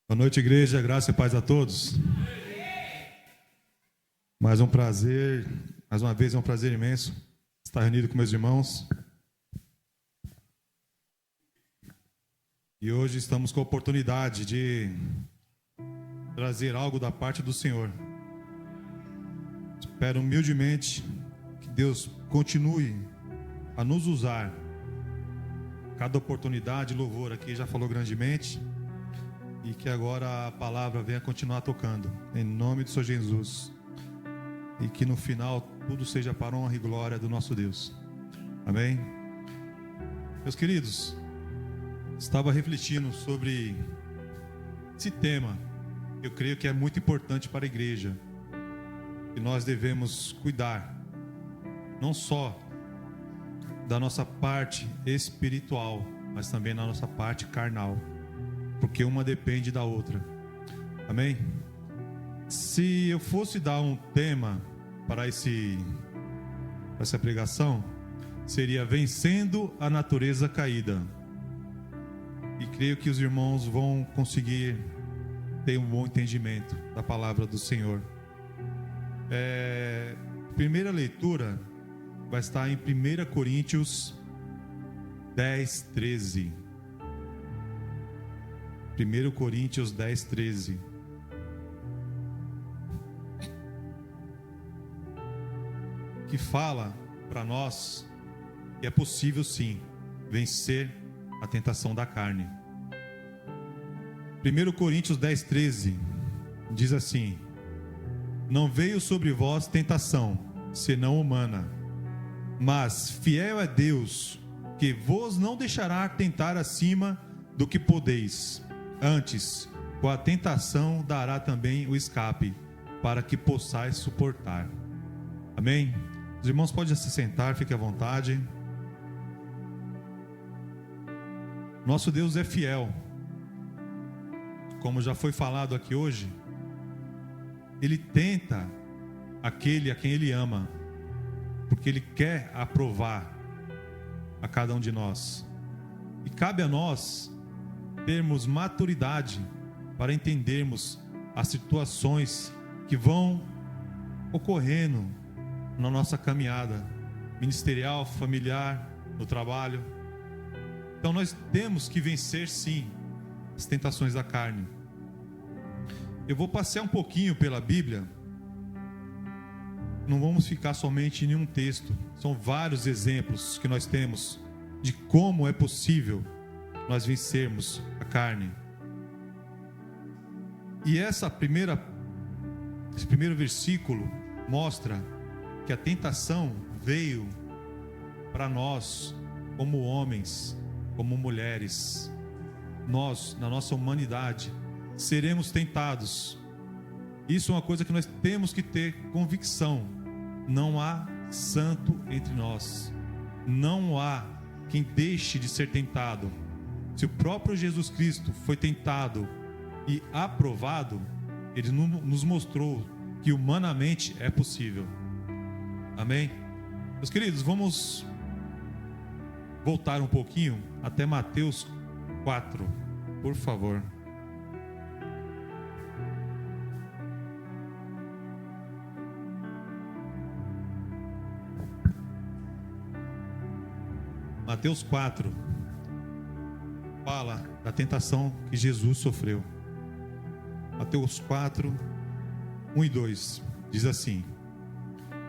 Boa noite, igreja, graça e paz a todos. Mais uma vez é um prazer imenso estar reunido com meus irmãos. E hoje estamos com a oportunidade de trazer algo da parte do Senhor. Espero humildemente que Deus continue a nos usar. Cada oportunidade, louvor aqui já falou grandemente. E que agora a palavra venha continuar tocando, em nome do Senhor Jesus. E que no final tudo seja para a honra e glória do nosso Deus. Amém? Meus queridos, estava refletindo sobre esse tema. Eu creio que é muito importante para a igreja. E nós devemos cuidar, não só da nossa parte espiritual, mas também da nossa parte carnal. Porque uma depende da outra. Amém? Se eu fosse dar um tema para essa pregação, seria vencendo a natureza caída. E creio que os irmãos vão conseguir ter um bom entendimento da palavra do Senhor. Primeira leitura vai estar em 1 Coríntios 10, 13. 1 Coríntios 10, 13. Que fala para nós que é possível sim vencer a tentação da carne. 1 Coríntios 10, 13 diz assim: não veio sobre vós tentação, senão humana, mas fiel é Deus, que vos não deixará tentar acima do que podeis. Antes, com a tentação dará também o escape, para que possais suportar. Amém? Os irmãos podem se sentar, fiquem à vontade. Nosso Deus é fiel. Como já foi falado aqui hoje, Ele tenta aquele a quem Ele ama, porque Ele quer aprovar a cada um de nós. E cabe a nós termos maturidade para entendermos as situações que vão ocorrendo na nossa caminhada ministerial, familiar, no trabalho. Então nós temos que vencer sim as tentações da carne. Eu vou passear um pouquinho pela Bíblia. Não vamos ficar somente em nenhum texto. São vários exemplos que nós temos de como é possível nós vencermos a carne. E esse primeiro versículo mostra que a tentação veio para nós como homens, como mulheres. Nós, na nossa humanidade, seremos tentados. Isso é uma coisa que nós temos que ter convicção. Não há santo entre nós. Não há quem deixe de ser tentado. Se o próprio Jesus Cristo foi tentado e aprovado, Ele nos mostrou que humanamente é possível. Amém? Meus queridos, vamos voltar um pouquinho até Mateus 4, por favor. Mateus 4 fala da tentação que Jesus sofreu. Mateus 4, 1 e 2 diz assim: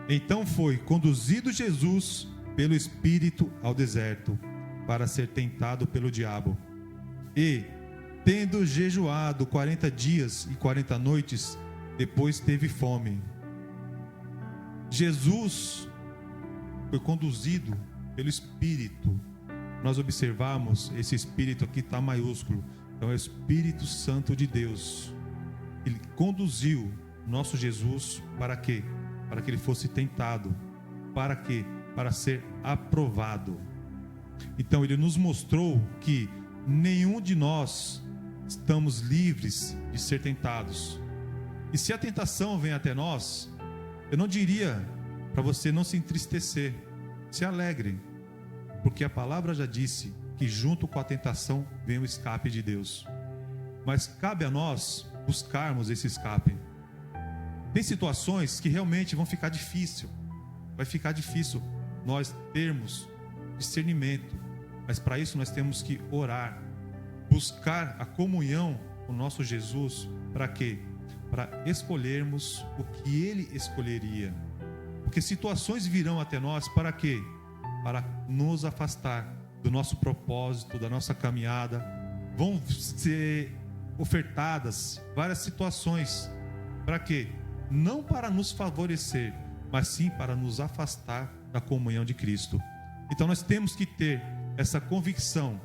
então foi conduzido Jesus pelo Espírito ao deserto para ser tentado pelo diabo. E, tendo jejuado 40 dias e 40 noites, depois teve fome. Jesus foi conduzido pelo Espírito. Nós observamos, esse Espírito aqui está maiúsculo. Então é o Espírito Santo de Deus. Ele conduziu nosso Jesus para quê? Para que ele fosse tentado. Para quê? Para ser aprovado. Então ele nos mostrou que nenhum de nós estamos livres de ser tentados. E se a tentação vem até nós, eu não diria para você não se entristecer, se alegre, porque a palavra já disse que junto com a tentação vem o escape de Deus. mas cabe a nós buscarmos esse escape. Tem situações que realmente vão ficar difícil. Vai ficar difícil nós termos discernimento. Mas para isso nós temos que orar. Buscar a comunhão com o nosso Jesus. Para quê? Para escolhermos o que Ele escolheria. Porque situações virão até nós para quê? Para nos afastar do nosso propósito, da nossa caminhada. Vão ser ofertadas várias situações. Para quê? Não para nos favorecer, mas sim para nos afastar da comunhão de Cristo. Então nós temos que ter essa convicção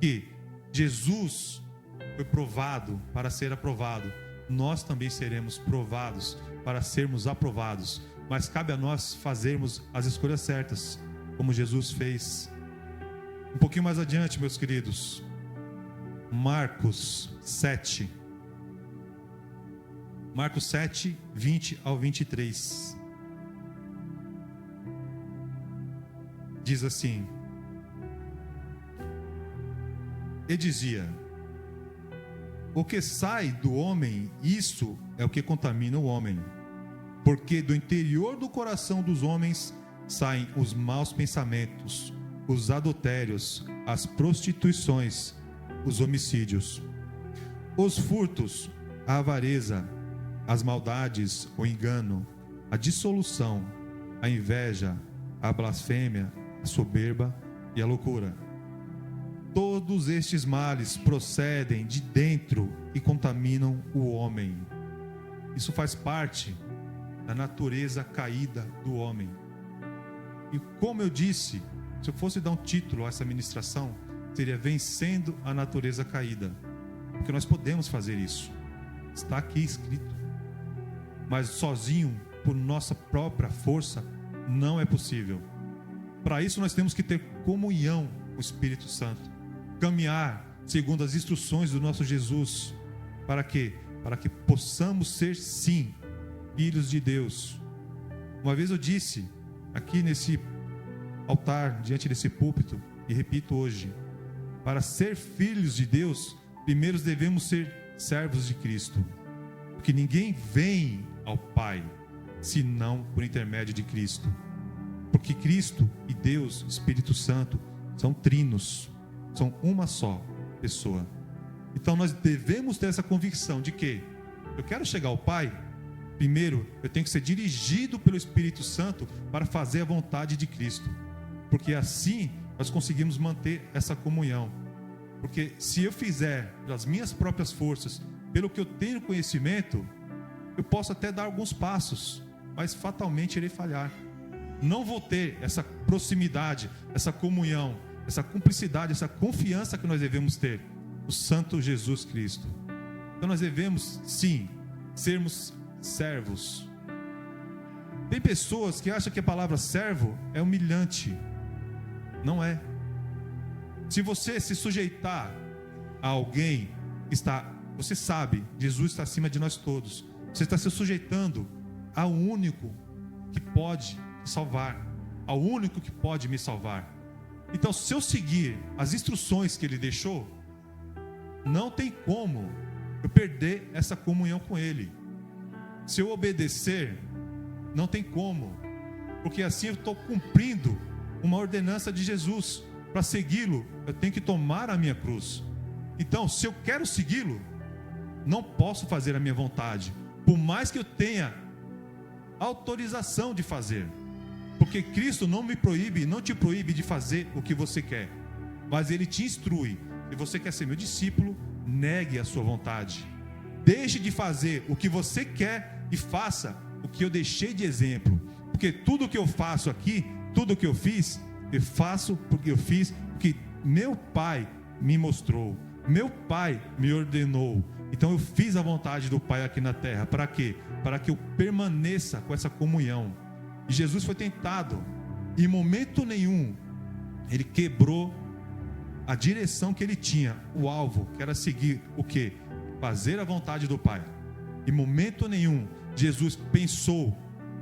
que Jesus foi provado para ser aprovado. Nós também seremos provados para sermos aprovados. Mas cabe a nós fazermos as escolhas certas, como Jesus fez. Um pouquinho mais adiante, meus queridos, Marcos 7, 20 ao 23. Diz assim: e dizia: o que sai do homem, isso é o que contamina o homem. Porque do interior do coração dos homens saem os maus pensamentos, os adultérios, as prostituições, os homicídios, os furtos, a avareza, as maldades, o engano, a dissolução, a inveja, a blasfêmia, a soberba e a loucura. Todos estes males procedem de dentro e contaminam o homem. Isso faz parte da natureza caída do homem. E como eu disse, se eu fosse dar um título a essa ministração, seria Vencendo a Natureza Caída. Porque nós podemos fazer isso. Está aqui escrito. Mas sozinho, por nossa própria força, não é possível. Para isso nós temos que ter comunhão com o Espírito Santo. Caminhar segundo as instruções do nosso Jesus. Para quê? Para que possamos ser, sim, filhos de Deus. Uma vez eu disse, aqui nesse altar, diante desse púlpito, e repito hoje: para ser filhos de Deus, primeiro devemos ser servos de Cristo. Porque ninguém vem ao Pai, senão por intermédio de Cristo. Porque Cristo e Deus, Espírito Santo, são trinos, são uma só pessoa. Então nós devemos ter essa convicção de que eu quero chegar ao Pai, primeiro eu tenho que ser dirigido pelo Espírito Santo para fazer a vontade de Cristo. Porque assim nós conseguimos manter essa comunhão. Porque se eu fizer pelas minhas próprias forças, pelo que eu tenho conhecimento, eu posso até dar alguns passos, mas fatalmente irei falhar. Não vou ter essa proximidade, essa comunhão, essa cumplicidade, essa confiança que nós devemos ter no Santo Jesus Cristo. Então nós devemos, sim, sermos servos. Tem pessoas que acham que a palavra servo é humilhante. Não é. Se você se sujeitar a alguém que está, você sabe, Jesus está acima de nós todos. Você está se sujeitando ao único que pode te salvar, ao único que pode me salvar. Então, se eu seguir as instruções que Ele deixou, não tem como eu perder essa comunhão com Ele. Se eu obedecer, não tem como, porque assim eu estou cumprindo uma ordenança de Jesus. Para segui-lo, eu tenho que tomar a minha cruz. Então, se eu quero segui-lo, não posso fazer a minha vontade, por mais que eu tenha autorização de fazer. Porque Cristo não me proíbe, não te proíbe de fazer o que você quer, mas Ele te instrui. Se você quer ser meu discípulo, negue a sua vontade. Deixe de fazer o que você quer e faça o que eu deixei de exemplo. Porque tudo que eu faço aqui, tudo que eu fiz, eu faço porque eu fiz, porque meu Pai me mostrou, meu Pai me ordenou. Então eu fiz a vontade do Pai aqui na terra. Para quê? Para que eu permaneça com essa comunhão. E Jesus foi tentado, e em momento nenhum Ele quebrou a direção que Ele tinha, o alvo, que era seguir o quê? Fazer a vontade do Pai. Em momento nenhum Jesus pensou,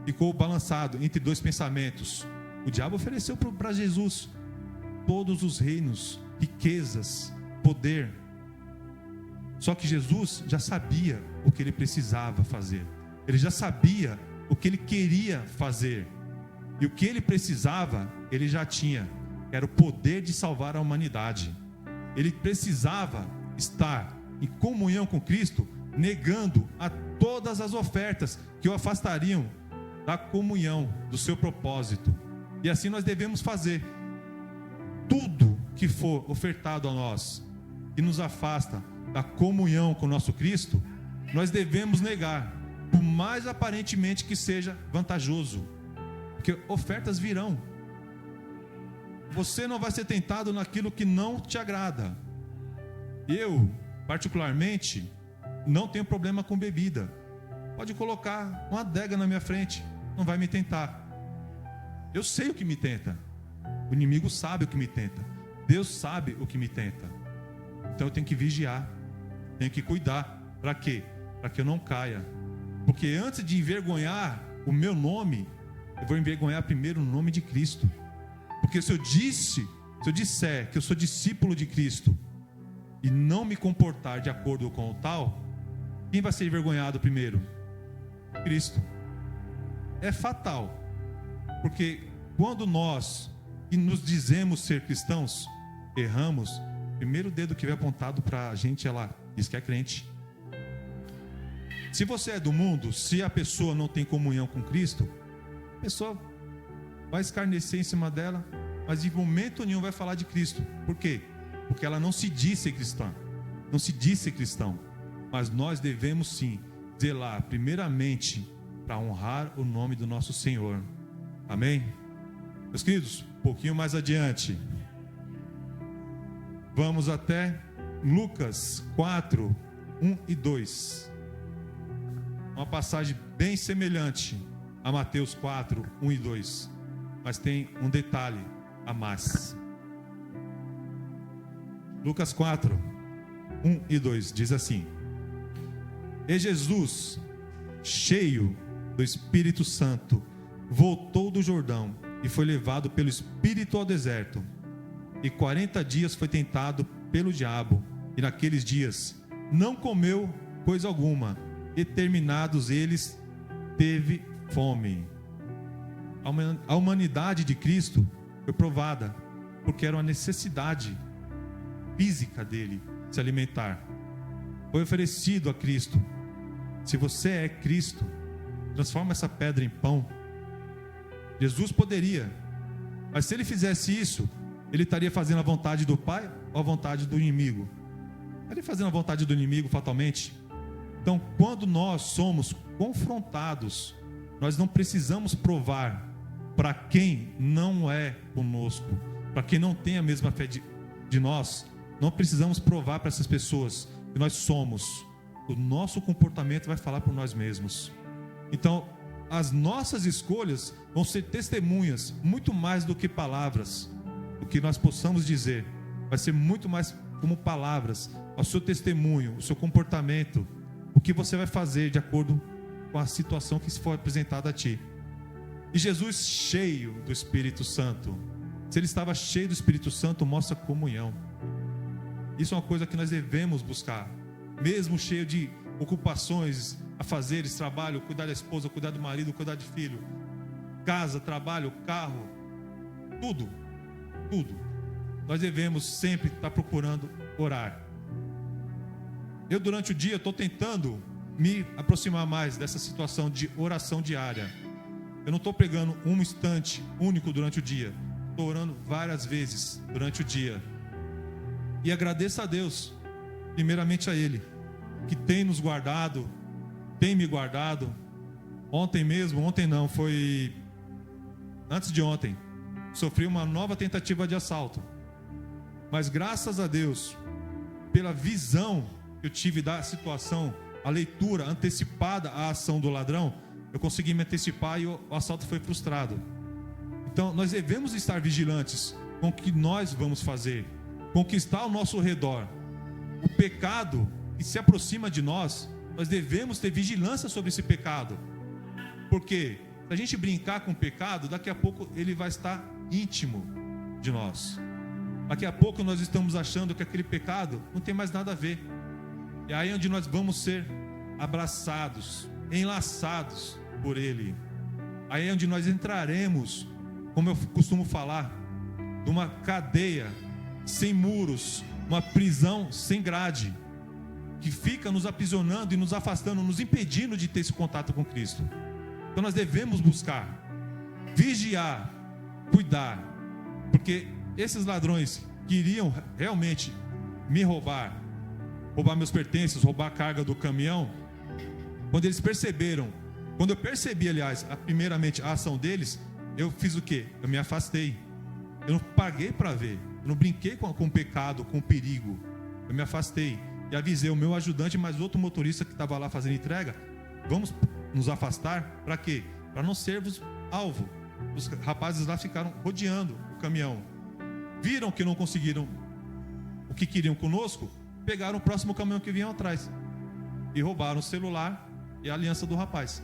ficou balançado entre dois pensamentos. O diabo ofereceu para Jesus todos os reinos, riquezas, poder. Só que Jesus já sabia o que ele precisava fazer. Ele já sabia o que ele queria fazer. E o que ele precisava, ele já tinha. Era o poder de salvar a humanidade. Ele precisava estar em comunhão com Cristo, negando a todas as ofertas que o afastariam da comunhão, do seu propósito. E assim nós devemos fazer. Tudo que for ofertado a nós, que nos afasta da comunhão com o nosso Cristo, nós devemos negar, por mais aparentemente que seja vantajoso. Porque ofertas virão. Você não vai ser tentado naquilo que não te agrada. Eu, particularmente, não tenho problema com bebida. Pode colocar uma adega na minha frente, não vai me tentar. Eu sei o que me tenta. O inimigo sabe o que me tenta. Deus sabe o que me tenta. Então eu tenho que vigiar, tenho que cuidar. Para quê? Para que eu não caia. Porque antes de envergonhar o meu nome, eu vou envergonhar primeiro o nome de Cristo. Porque se eu disser que eu sou discípulo de Cristo e não me comportar de acordo com o tal, quem vai ser envergonhado primeiro? Cristo. É fatal. Porque quando nós que nos dizemos ser cristãos erramos, o primeiro dedo que vem apontado para a gente é lá, diz que é crente. Se você é do mundo, se a pessoa não tem comunhão com Cristo, a pessoa vai escarnecer em cima dela, mas em momento nenhum vai falar de Cristo. Por quê? Porque ela não se diz ser cristã, não se diz ser cristão. Mas nós devemos sim zelar primeiramente para honrar o nome do nosso Senhor. Amém? Meus queridos, um pouquinho mais adiante, vamos até Lucas 4, 1 e 2. Uma passagem bem semelhante a Mateus 4, 1 e 2, mas tem um detalhe a mais. Lucas 4, 1 e 2 diz assim: E Jesus, cheio do Espírito Santo, voltou do Jordão e foi levado pelo Espírito ao deserto. E 40 dias foi tentado pelo diabo, e naqueles dias não comeu coisa alguma, e terminados eles, teve fome. A humanidade de Cristo foi provada, porque era uma necessidade física dele se alimentar. Foi oferecido a Cristo. Se você é Cristo, transforma essa pedra em pão. Jesus poderia, mas se ele fizesse isso, ele estaria fazendo a vontade do Pai ou a vontade do inimigo? Estaria fazendo a vontade do inimigo fatalmente. Então, quando nós somos confrontados, nós não precisamos provar para quem não é conosco, para quem não tem a mesma fé de nós. Não precisamos provar para essas pessoas que nós somos. O nosso comportamento vai falar por nós mesmos. Então, as nossas escolhas vão ser testemunhas, muito mais do que palavras. O que nós possamos dizer vai ser muito mais como palavras, o seu testemunho, o seu comportamento, o que você vai fazer de acordo com a situação que for apresentada a ti. E Jesus cheio do Espírito Santo, se ele estava cheio do Espírito Santo, mostra comunhão. Isso é uma coisa que nós devemos buscar, mesmo cheio de ocupações, afazeres, trabalho, cuidar da esposa, cuidar do marido, cuidar de filho, casa, trabalho, carro, tudo. Nós devemos sempre estar procurando orar. Eu durante o dia estou tentando me aproximar mais dessa situação de oração diária. Eu não estou pegando um instante único durante o dia, estou orando várias vezes durante o dia. E agradeço a Deus, primeiramente a Ele, que tem nos guardado, tem me guardado. Ontem não, foi antes de ontem, sofri uma nova tentativa de assalto. Mas graças a Deus, pela visão que eu tive da situação, a leitura antecipada à ação do ladrão, eu consegui me antecipar e o assalto foi frustrado. Então nós devemos estar vigilantes com o que nós vamos fazer, com o que está ao nosso redor. O pecado que se aproxima de nós, nós devemos ter vigilância sobre esse pecado. Porque se a gente brincar com o pecado, daqui a pouco ele vai estar íntimo de nós. Daqui a pouco nós estamos achando que aquele pecado não tem mais nada a ver. E aí é onde nós vamos ser abraçados, enlaçados por Ele. Aí é onde nós entraremos, como eu costumo falar, de uma cadeia sem muros, uma prisão sem grade, que fica nos aprisionando e nos afastando, nos impedindo de ter esse contato com Cristo. Então nós devemos buscar, vigiar, cuidar, porque esses ladrões queriam realmente me roubar meus pertences, roubar a carga do caminhão. Quando eles perceberam, quando eu percebi, aliás, primeiramente a ação deles, eu fiz o quê? Eu me afastei. Eu não paguei para ver, eu não brinquei com o pecado, com o perigo. Eu me afastei e avisei o meu ajudante, mas outro motorista que estava lá fazendo entrega: vamos nos afastar, para quê? Para não sermos alvo. Os rapazes lá ficaram rodeando o caminhão, viram que não conseguiram o que queriam conosco, pegaram o próximo caminhão que vinha atrás e roubaram o celular e a aliança do rapaz.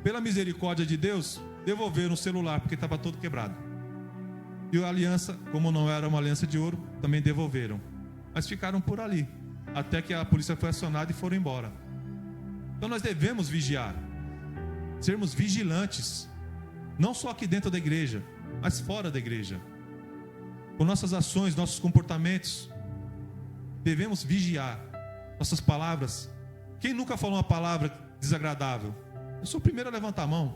Pela misericórdia de Deus, devolveram o celular porque estava todo quebrado, e a aliança, como não era uma aliança de ouro, também devolveram, mas ficaram por ali até que a polícia foi acionada e foram embora. Então nós devemos vigiar, sermos vigilantes, não só aqui dentro da igreja, mas fora da igreja. Com nossas ações, nossos comportamentos, devemos vigiar. Nossas palavras. Quem nunca falou uma palavra desagradável? Eu sou o primeiro a levantar a mão.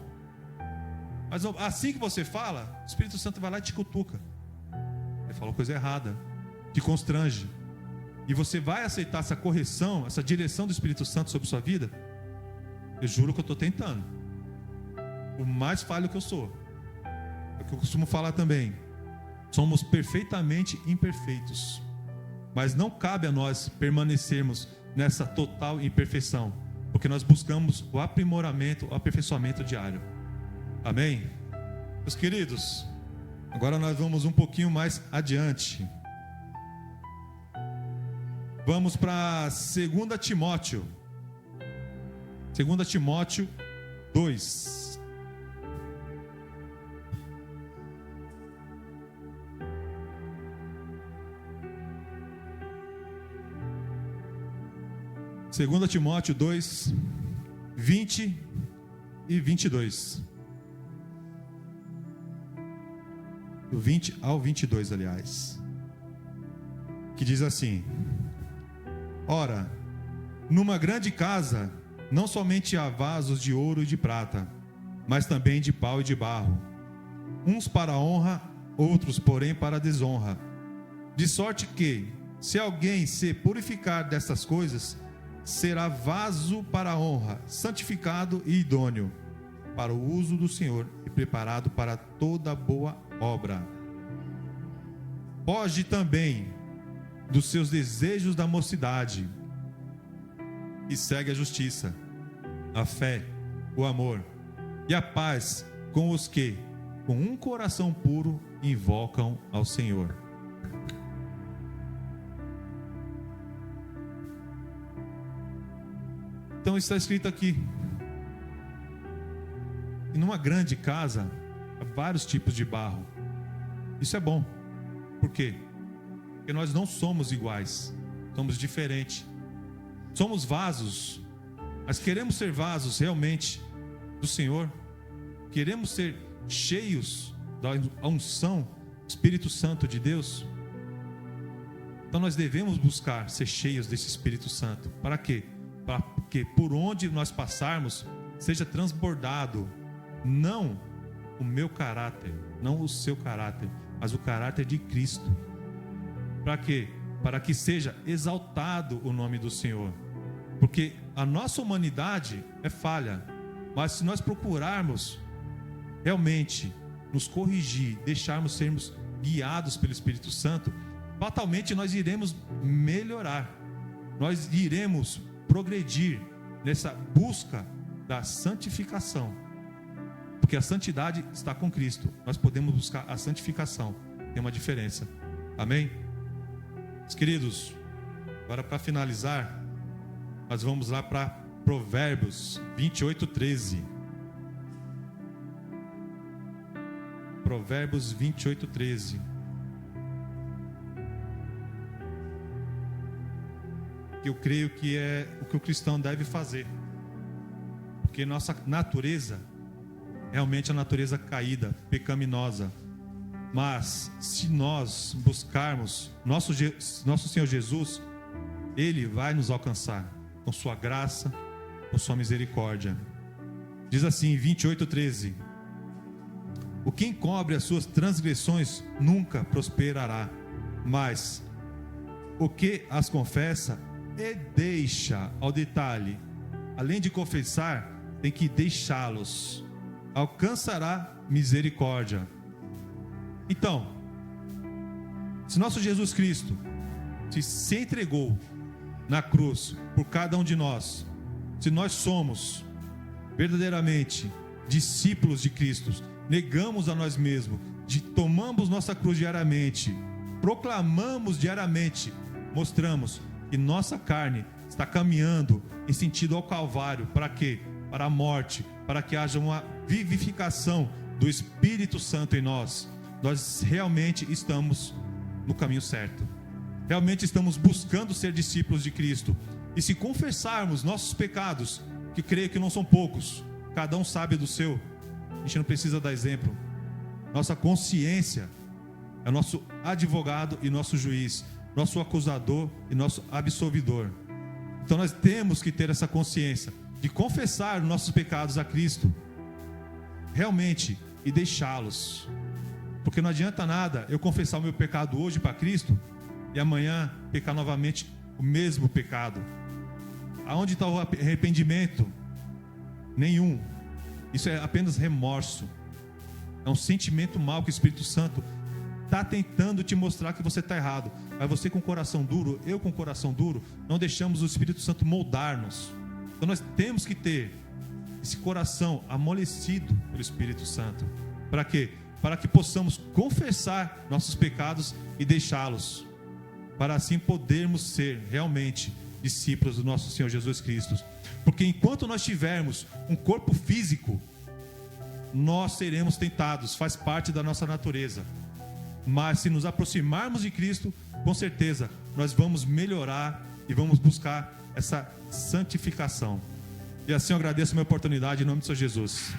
Mas assim que você fala, o Espírito Santo vai lá e te cutuca. Você falou coisa errada, te constrange. E você vai aceitar essa correção, essa direção do Espírito Santo sobre sua vida? Eu juro que eu estou tentando. O mais falho que eu sou. É o que eu costumo falar também. Somos perfeitamente imperfeitos. Mas não cabe a nós permanecermos nessa total imperfeição, porque nós buscamos o aprimoramento, o aperfeiçoamento diário. Amém? Meus queridos, agora nós vamos um pouquinho mais adiante. Vamos para 2 Timóteo. 2 Timóteo 2. Segunda Timóteo 2, 20 e 22. Do 20 ao 22, aliás. Que diz assim: ora, numa grande casa, não somente há vasos de ouro e de prata, mas também de pau e de barro, uns para a honra, outros, porém, para a desonra. De sorte que, se alguém se purificar dessas coisas, será vaso para a honra, santificado e idôneo para o uso do Senhor e preparado para toda boa obra. Foge também dos seus desejos da mocidade e segue a justiça, a fé, o amor e a paz com os que, com um coração puro, invocam ao Senhor. Então está escrito aqui: e numa grande casa há vários tipos de barro. Isso é bom. Por quê? Porque nós não somos iguais, somos diferentes. Somos vasos, mas queremos ser vasos realmente do Senhor. Queremos ser cheios da unção, Espírito Santo de Deus. Então nós devemos buscar ser cheios desse Espírito Santo. Para quê? Para que por onde nós passarmos seja transbordado, não o meu caráter, não o seu caráter, mas o caráter de Cristo. Para quê? Para que seja exaltado o nome do Senhor. Porque a nossa humanidade é falha, mas se nós procurarmos realmente nos corrigir, deixarmos sermos guiados pelo Espírito Santo, fatalmente nós iremos melhorar, nós iremos progredir nessa busca da santificação, porque a santidade está com Cristo. Nós podemos buscar a santificação, tem uma diferença. Amém? Meus queridos, agora para finalizar, nós vamos lá para Provérbios 28:13. Provérbios 28:13. que eu creio que é o que o cristão deve fazer. Porque nossa natureza, realmente é a natureza caída, pecaminosa. Mas se nós buscarmos nosso Senhor Jesus, Ele vai nos alcançar com sua graça, com sua misericórdia. Diz assim, 28:13: o que encobre as suas transgressões nunca prosperará, mas o que as confessa e deixa, ao detalhe, além de confessar, tem que deixá-los, alcançará misericórdia. Então, se nosso Jesus Cristo se entregou na cruz por cada um de nós, se nós somos verdadeiramente discípulos de Cristo, negamos a nós mesmos, tomamos nossa cruz diariamente, proclamamos diariamente, mostramos que nossa carne está caminhando em sentido ao Calvário. Para quê? Para a morte, para que haja uma vivificação do Espírito Santo em nós. Nós realmente estamos no caminho certo. Realmente estamos buscando ser discípulos de Cristo. E se confessarmos nossos pecados, que creio que não são poucos, cada um sabe do seu, a gente não precisa dar exemplo. Nossa consciência é nosso advogado e nosso juiz, nosso acusador e nosso absolvidor. Então nós temos que ter essa consciência de confessar nossos pecados a Cristo, realmente, e deixá-los. Porque não adianta nada eu confessar o meu pecado hoje para Cristo e amanhã pecar novamente o mesmo pecado. Aonde está o arrependimento? Nenhum. Isso é apenas remorso. É um sentimento mau que o Espírito Santo está tentando te mostrar que você está errado. Mas você com coração duro, eu com coração duro, não deixamos o Espírito Santo moldar-nos. Então nós temos que ter esse coração amolecido pelo Espírito Santo. Para quê? Para que possamos confessar nossos pecados e deixá-los, para assim podermos ser realmente discípulos do nosso Senhor Jesus Cristo. Porque enquanto nós tivermos um corpo físico, nós seremos tentados, faz parte da nossa natureza. Mas se nos aproximarmos de Cristo, com certeza nós vamos melhorar e vamos buscar essa santificação. E assim eu agradeço a minha oportunidade em nome do Senhor Jesus.